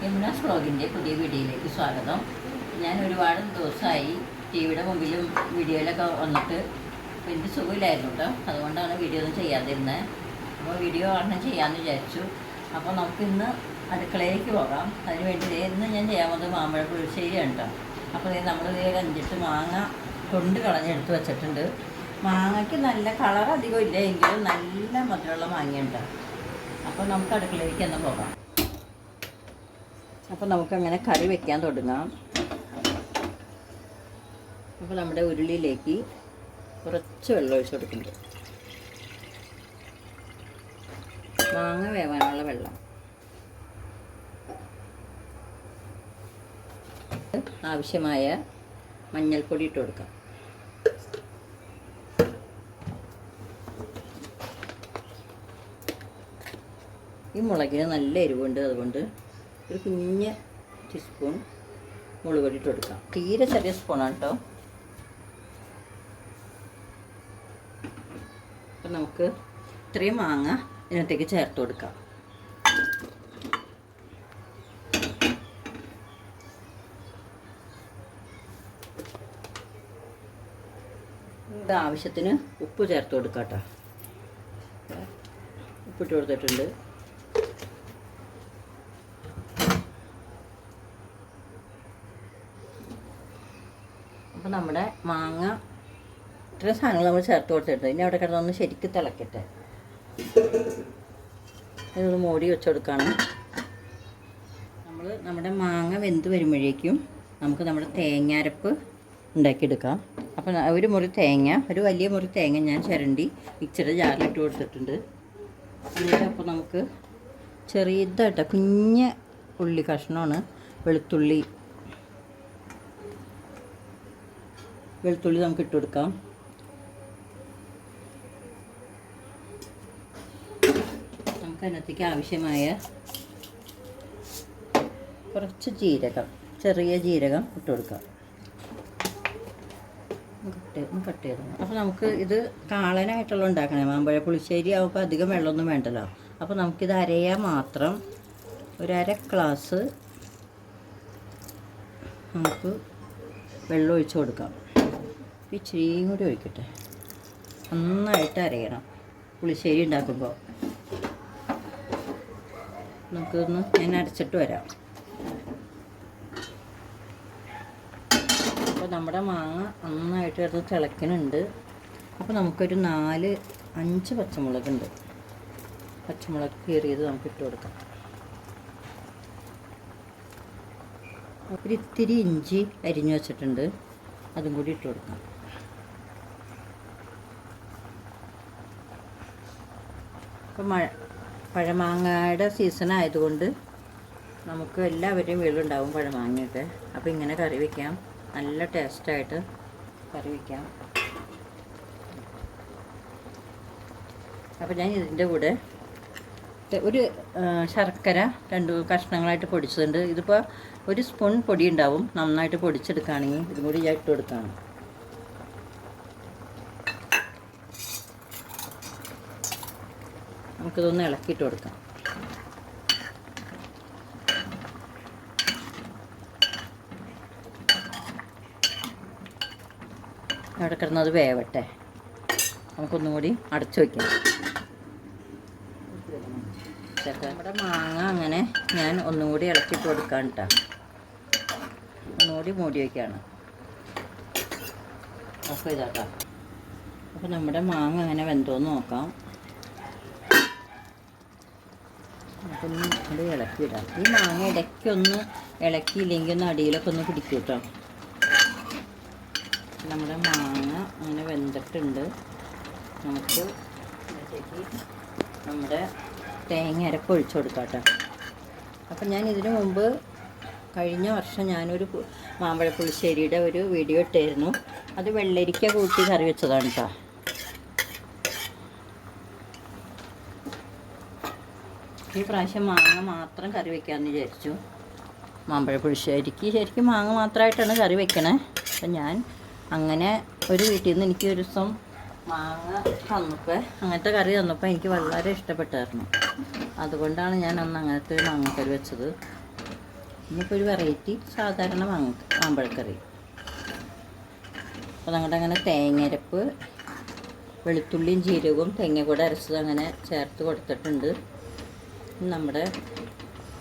യമുനാസ് വ്ളോഗിൻ്റെ പുതിയ വീഡിയോയിലേക്ക് സ്വാഗതം. ഞാൻ ഒരുപാട് ദിവസമായി ടി വിയുടെ മുമ്പിലും വീഡിയോയിലൊക്കെ വന്നിട്ട് എനിക്ക് സുഖമില്ലായിരുന്നു കേട്ടോ. അതുകൊണ്ടാണ് വീഡിയോ ഒന്നും ചെയ്യാതിരുന്നത്. അപ്പോൾ വീഡിയോ ഒരെണ്ണം ചെയ്യാമെന്ന് വിചാരിച്ചു. അപ്പോൾ നമുക്കിന്ന് അടുക്കളയിലേക്ക് പോകാം. അതിനുവേണ്ടി ഇന്ന് ഞാൻ ചെയ്യാൻ പോകുന്നത് മാമ്പഴ പുളിശ്ശേരിയാണ് കേട്ടോ. അപ്പോൾ നമ്മൾ ഒരു 5-8 മാങ്ങ തൊണ്ട് കളഞ്ഞെടുത്ത് വെച്ചിട്ടുണ്ട്. മാങ്ങയ്ക്ക് നല്ല കളർ അധികം ഇല്ല, എങ്കിലും നല്ല മധുരമുള്ള മാങ്ങയുണ്ട്. അപ്പോൾ നമുക്ക് അടുക്കളയിലേക്ക് തന്നെ പോകാം. അപ്പോൾ നമുക്കങ്ങനെ കറി വെക്കാൻ തുടങ്ങാം. അപ്പോൾ നമ്മുടെ ഉരുളിയിലേക്ക് കുറച്ച് വെള്ളം ഒഴിച്ച് കൊടുക്കുന്നുണ്ട്. മാങ്ങ വേവാനുള്ള വെള്ളം, ആവശ്യമായ മഞ്ഞൾപ്പൊടി ഇട്ട് കൊടുക്കാം. ഈ മുളകിന് നല്ല എരിവുണ്ട്, അതുകൊണ്ട് ഒരു കുഞ്ഞ് ടീസ്പൂൺ മുളക് പൊടി ഇട്ട് കൊടുക്കാം. തീരെ ചെറിയ സ്പൂണാണ് കേട്ടോ. അപ്പം നമുക്ക് ഇത്രയും മാങ്ങ ഇതിനകത്തേക്ക് ചേർത്ത് കൊടുക്കാം. ഇത് ആവശ്യത്തിന് ഉപ്പ് ചേർത്ത് കൊടുക്കാം കേട്ടോ. ഉപ്പിട്ട് കൊടുത്തിട്ടുണ്ട്. അപ്പോൾ നമ്മുടെ മാങ്ങ ഇത്രയും സാധനങ്ങൾ നമ്മൾ ചേർത്ത് കൊടുത്തിട്ടുണ്ട്. ഇനി അവിടെ കിടന്നൊന്ന് ശരിക്കും തിളക്കട്ടെ. ഇതൊന്ന് മൂടി വെച്ച് കൊടുക്കുകയാണ്. നമ്മുടെ മാങ്ങ വെന്ത് വരുമ്പോഴേക്കും നമുക്ക് നമ്മുടെ തേങ്ങാരപ്പ് ഉണ്ടാക്കിയെടുക്കാം. അപ്പോൾ ഒരു മുറി തേങ്ങ, ഒരു വലിയ മുറി തേങ്ങ ഞാൻ ചിരണ്ടി മിക്സിയുടെ ജാറിലിട്ട് കൊടുത്തിട്ടുണ്ട്. എന്നിട്ട് അപ്പോൾ നമുക്ക് ചെറിയതായിട്ട് കുഞ്ഞ് ഉള്ളി കഷ്ണമാണ്, വെളുത്തുള്ളി നമുക്ക് ഇട്ട് കൊടുക്കാം. നമുക്ക് അതിനകത്തേക്ക് ആവശ്യമായ കുറച്ച് ജീരകം, ചെറിയ ജീരകം ഇട്ട് കൊടുക്കാം. കട്ട് ചെയ്ത്. അപ്പോൾ നമുക്ക് ഇത് കാളനായിട്ടുള്ള ഉണ്ടാക്കണേ. മാമ്പഴ പുളിശ്ശേരി ആവുമ്പോൾ അധികം വെള്ളമൊന്നും വേണ്ടല്ലോ. അപ്പോൾ നമുക്കിത് അരയാൻ മാത്രം ഒരു 1/2 ഗ്ലാസ് നമുക്ക് വെള്ളം ഒഴിച്ച് കൊടുക്കാം. ഇച്ചിരിയും കൂടി ഒഴിക്കട്ടെ. നന്നായിട്ട് അരയണം പുളിശ്ശേരി ഉണ്ടാക്കുമ്പോൾ. നമുക്കൊന്ന് ഞാൻ അരച്ചിട്ട് വരാം. അപ്പോൾ നമ്മുടെ മാങ്ങ നന്നായിട്ട് കിടന്ന് തിളയ്ക്കുന്നുണ്ട്. അപ്പോൾ നമുക്കൊരു 4-5 പച്ചമുളകുണ്ട്. പച്ചമുളക് കീറിയത് നമുക്ക് ഇട്ട് കൊടുക്കാം. ഒരു ഇത്തിരി ഇഞ്ചി അരിഞ്ഞു വെച്ചിട്ടുണ്ട്, അതും കൂടി ഇട്ട് കൊടുക്കാം. ഇപ്പം പഴമാങ്ങയുടെ സീസൺ ആയതുകൊണ്ട് നമുക്ക് എല്ലാവരുടെയും വീട്ടിലുണ്ടാവും പഴമാങ്ങയൊക്കെ. അപ്പോൾ ഇങ്ങനെ കറി വയ്ക്കാം, നല്ല ടേസ്റ്റായിട്ട് കറി വയ്ക്കാം. അപ്പോൾ ഞാൻ ഇതിൻ്റെ കൂടെ ഒരു ശർക്കര 2 കഷ്ണങ്ങളായിട്ട് പൊടിച്ചതുണ്ട്. ഇതിപ്പോൾ 1 സ്പൂൺ പൊടി ഉണ്ടാവും. നന്നായിട്ട് പൊടിച്ചെടുക്കുകയാണെങ്കിൽ ഇതും കൂടി ഞാൻ ഇട്ട് കൊടുക്കുകയാണ്. നമുക്കിതൊന്ന് ഇളക്കിയിട്ട് കൊടുക്കാം. അവിടെ കിടന്നത് വേവട്ടെ. നമുക്കൊന്നും കൂടി അടച്ചു വയ്ക്കാം. നമ്മുടെ മാങ്ങ അങ്ങനെ ഞാൻ ഒന്നും കൂടി ഇളക്കിയിട്ട് കൊടുക്കാം കേട്ടോ. ഒന്നുകൂടി മൂടി വയ്ക്കുകയാണ്. ഓഫ് ചെയ്താട്ടോ. അപ്പോൾ നമ്മുടെ മാങ്ങ അങ്ങനെ വെന്തോന്ന് നോക്കാം. നമുക്കൊന്ന് അത് ഇളക്കിയിടാം. ഈ മാങ്ങ ഇടയ്ക്കൊന്ന് ഇളക്കിയില്ലെങ്കിൽ ഒന്ന് അടിയിലൊക്കെ ഒന്ന് പിടിക്കും കേട്ടോ. നമ്മുടെ മാങ്ങ അങ്ങനെ വെന്തിട്ടുണ്ട്. നമുക്ക് നമ്മുടെ തേങ്ങ അരപ്പ് ഒഴിച്ചു കൊടുക്കാം കേട്ടോ. അപ്പം ഞാൻ ഇതിനു മുമ്പ് കഴിഞ്ഞ വർഷം ഞാനൊരു മാമ്പഴ പുളിശ്ശേരിയുടെ ഒരു വീഡിയോ ഇട്ടായിരുന്നു. അത് വെള്ളരിക്ക കൂട്ടി കറി വെച്ചതാണ് കേട്ടോ. ഈ പ്രാവശ്യം മാങ്ങ മാത്രം കറി വയ്ക്കാമെന്ന് വിചാരിച്ചു. മാമ്പഴ പുളിശ്ശേരിക്ക് ശരിക്കും മാങ്ങ മാത്രമായിട്ടാണ് കറി വെക്കണേ. അപ്പം ഞാൻ അങ്ങനെ ഒരു വീട്ടിൽ നിന്ന് എനിക്ക് ഒരു ദിവസം മാങ്ങ തന്നപ്പോൾ, അങ്ങനത്തെ കറി തന്നപ്പോൾ എനിക്ക് വളരെ ഇഷ്ടപ്പെട്ടായിരുന്നു. അതുകൊണ്ടാണ് ഞാൻ അന്ന് അങ്ങനത്തെ മാങ്ങക്കറി വെച്ചത്. ഇന്നിപ്പോൾ ഒരു വെറൈറ്റി സാധാരണ മാമ്പഴക്കറി. അപ്പോൾ ഞങ്ങളുടെ അങ്ങനെ തേങ്ങയരപ്പ്, വെളുത്തുള്ളിയും ജീരകവും തേങ്ങ കൂടെ അരച്ചത് അങ്ങനെ ചേർത്ത് കൊടുത്തിട്ടുണ്ട്. നമ്മുടെ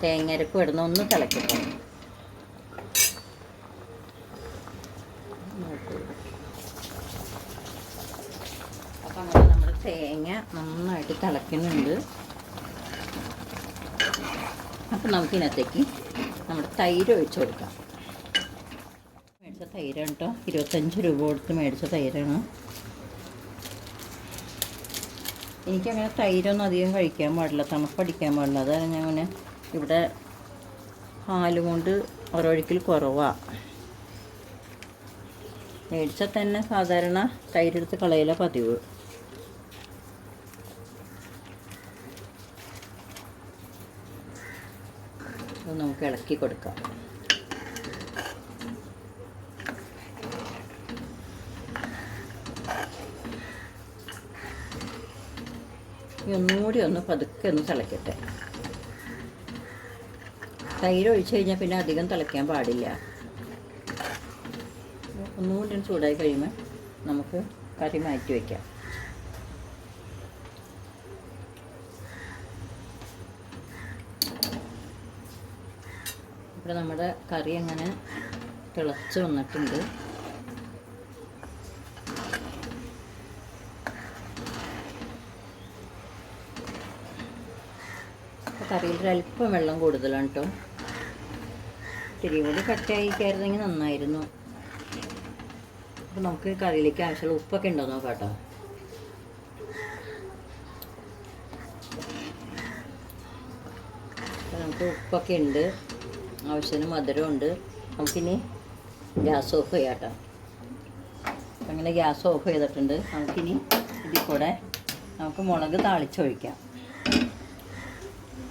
തേങ്ങയരപ്പ് കിടന്ന് ഒന്ന് തിളക്കട്ടെ. അപ്പം അങ്ങനെ നമ്മുടെ തേങ്ങ നന്നായിട്ട് തിളയ്ക്കുന്നുണ്ട്. അപ്പം നമുക്കിതിനകത്തേക്ക് നമ്മുടെ തൈര് ഒഴിച്ച് കൊടുക്കാം. മേടിച്ച തൈരാണ് കേട്ടോ, 25 രൂപ കൊടുത്ത് മേടിച്ച തൈരാണ്. എനിക്കങ്ങനെ തൈരൊന്നും അധികം കഴിക്കാൻ പാടില്ല, തണുപ്പടിക്കാൻ പാടില്ല. അതാണ് ഞാൻ അങ്ങനെ ഇവിടെ പാല് കൊണ്ട് ഒരൊഴിക്കൽ കുറവാണ്. മേടിച്ചാൽ തന്നെ സാധാരണ തൈരെടുത്ത് കളയില പതിവ്. അത് നമുക്ക് ഇളക്കി കൊടുക്കാം. ഒന്നുകൂടി ഒന്ന് പതുക്കെ ഒന്ന് തിളയ്ക്കട്ടെ. തൈര് ഒഴിച്ച് കഴിഞ്ഞാൽ പിന്നെ അധികം തിളയ്ക്കാൻ പാടില്ല. ഒന്നുകൂടി ചൂടായി കഴിയുമ്പോൾ നമുക്ക് കറി മാറ്റി വയ്ക്കാം. ഇവിടെ നമ്മുടെ കറി അങ്ങനെ തിളച്ച് വന്നിട്ടുണ്ട്. കറിയിൽ ഒരല്പം വെള്ളം കൂടുതലാണ് കേട്ടോ. ഇത്തിരി കൂടി കട്ടയായിക്കായിരുന്നെങ്കിൽ നന്നായിരുന്നു. അപ്പോൾ നമുക്ക് കറിയിലേക്ക് ആവശ്യമുള്ള ഉപ്പൊക്കെ ഉണ്ടോ നോക്കാം കേട്ടോ. അപ്പോൾ നമുക്ക് ഉപ്പൊക്കെ ഉണ്ട്, ആവശ്യത്തിന് മധുരമുണ്ട്. നമുക്കിനി ഗ്യാസ് ഓഫ് ചെയ്യാം കേട്ടോ. അങ്ങനെ ഗ്യാസ് ഓഫ് ചെയ്തിട്ടുണ്ട്. നമുക്കിനി ഇതിൽ കൂടെ നമുക്ക് മുളക് താളിച്ചൊഴിക്കാം.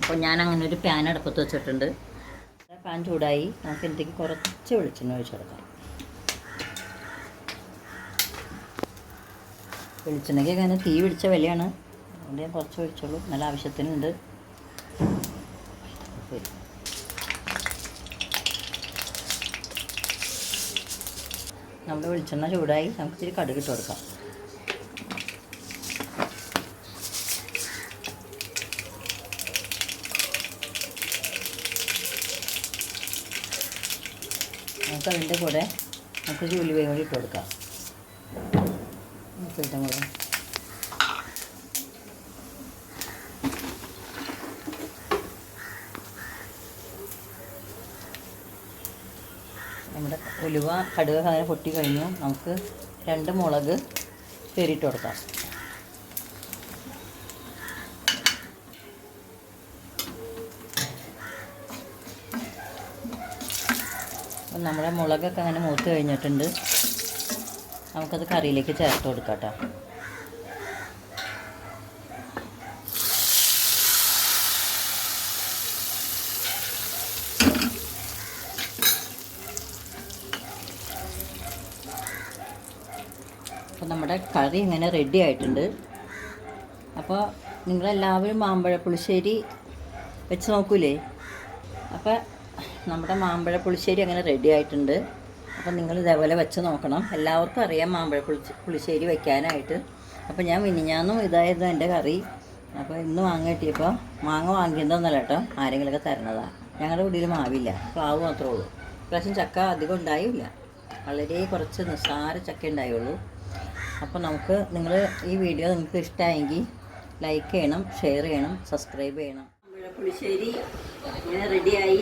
അപ്പോൾ ഞാൻ അങ്ങനെ ഒരു പാൻ അടുപ്പത്ത് വെച്ചിട്ടുണ്ട്. പാൻ ചൂടായി. നമുക്ക് ഇതിലേക്ക് കുറച്ച് വെളിച്ചെണ്ണ ഒഴിച്ചെടുക്കാം. വെളിച്ചെണ്ണയ്ക്ക് അങ്ങനെ തീ പിടിച്ച വിലയാണ്, അതുകൊണ്ട് ഞാൻ കുറച്ച് ഒഴിച്ചോളൂ. നല്ല ആവശ്യത്തിനുണ്ട്. നമ്മുടെ വെളിച്ചെണ്ണ ചൂടായി. നമുക്ക് ഇത്തിരി കടുക് ഇട്ട് കൊടുക്കാം. നമുക്ക് അതിൻ്റെ കൂടെ നമുക്ക് ഉലുവയും കൂടി ഇട്ട് കൊടുക്കാം. ഇട്ടും കൂടെ നമ്മുടെ ഉലുവ കടുക് അങ്ങനെ പൊട്ടി കഴിഞ്ഞു. നമുക്ക് 2 മുളക് കീറിയിട്ട് കൊടുക്കാം. അപ്പം നമ്മുടെ മുളകൊക്കെ അങ്ങനെ മൂത്ത് കഴിഞ്ഞിട്ടുണ്ട്. നമുക്കത് കറിയിലേക്ക് ചേർത്ത് കൊടുക്കാം കേട്ടോ. അപ്പോൾ നമ്മുടെ കറി ഇങ്ങനെ റെഡി ആയിട്ടുണ്ട്. അപ്പോൾ നിങ്ങളെല്ലാവരും മാമ്പഴ പുളിശ്ശേരി വെച്ച് നോക്കൂലേ? അപ്പോൾ നമ്മുടെ മാമ്പഴ പുളിശ്ശേരി അങ്ങനെ റെഡി ആയിട്ടുണ്ട്. അപ്പം നിങ്ങൾ ഇതേപോലെ വെച്ച് നോക്കണം. എല്ലാവർക്കും അറിയാം മാമ്പഴ പുളിശ്ശേരി വയ്ക്കാനായിട്ട്. അപ്പോൾ ഞാൻ മിനിഞ്ഞാന്നും ഇതായിരുന്നു എൻ്റെ കറി. അപ്പോൾ ഇന്ന് മാങ്ങ കിട്ടിയപ്പോൾ മാങ്ങ വാങ്ങിയതൊന്നല്ല കേട്ടോ, ആരെങ്കിലുമൊക്കെ തരണതാണ്. ഞങ്ങളുടെ വീട്ടിൽ മാവില്ല, പ്ലാവ് മാത്രമേ ഉള്ളൂ. ഇപ്രാവശ്യം ചക്ക അധികം ഉണ്ടായില്ല, വളരെ കുറച്ച് നിസ്സാര ചക്ക ഉണ്ടായുള്ളൂ. അപ്പോൾ നമുക്ക് ഈ വീഡിയോ നിങ്ങൾക്ക് ഇഷ്ടമായെങ്കിൽ ലൈക്ക് ചെയ്യണം, ഷെയർ ചെയ്യണം, സബ്സ്ക്രൈബ് ചെയ്യണം. മാമ്പഴ പുളിശ്ശേരി ഇങ്ങനെ റെഡിയായി.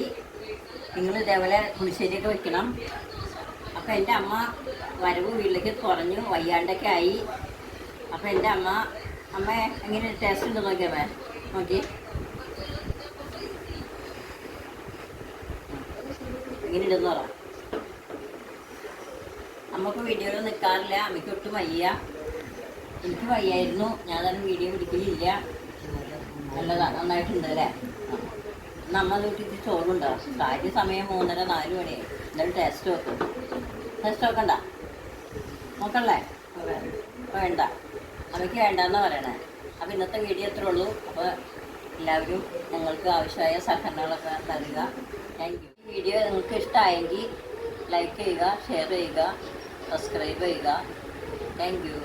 നിങ്ങൾ ഇതേപോലെ പുളിശ്ശേരിയൊക്കെ വെക്കണം. അപ്പോൾ എൻ്റെ അമ്മ വരവ് വീട്ടിലേക്ക് കുറഞ്ഞു, വയ്യാണ്ടൊക്കെ ആയി. അപ്പോൾ എൻ്റെ അമ്മ എങ്ങനെ ടേസ്റ്റ് ഉണ്ടോ നോക്കിയമ്മേ, നോക്കി എങ്ങനെ ഉണ്ടെന്ന് പറ. അമ്മക്ക് വീഡിയോയിൽ നിൽക്കാറില്ല, അമ്മയ്ക്ക് ഒട്ടും വയ്യ. എനിക്ക് വയ്യായിരുന്നു, ഞാൻ തന്നെ വീഡിയോ പിടിക്കലില്ല. നല്ലതാണ്, നന്നായിട്ടുണ്ട് അല്ലേ? നമ്മൾ വീട്ടിൽ ചോറുണ്ടോ? കാര്യം സമയം 3:30 4 മണിയായി. എന്തായാലും ടേസ്റ്റ് വെക്കും. ടേസ്റ്റ് നോക്കണ്ട, നോക്കല്ലേ? വേണ്ട, അമ്മയ്ക്ക് വേണ്ടെന്നാണ് പറയണേ. അപ്പോൾ ഇന്നത്തെ വീഡിയോ അത്രേ ഉള്ളൂ. അപ്പോൾ എല്ലാവരും ഞങ്ങൾക്ക് ആവശ്യമായ സഹകരണങ്ങളൊക്കെ തരിക. Thank you. വീഡിയോ നിങ്ങൾക്ക് ഇഷ്ടമായെങ്കിൽ ലൈക്ക് ചെയ്യുക, ഷെയർ ചെയ്യുക, സബ്സ്ക്രൈബ് ചെയ്യുക. Thank you.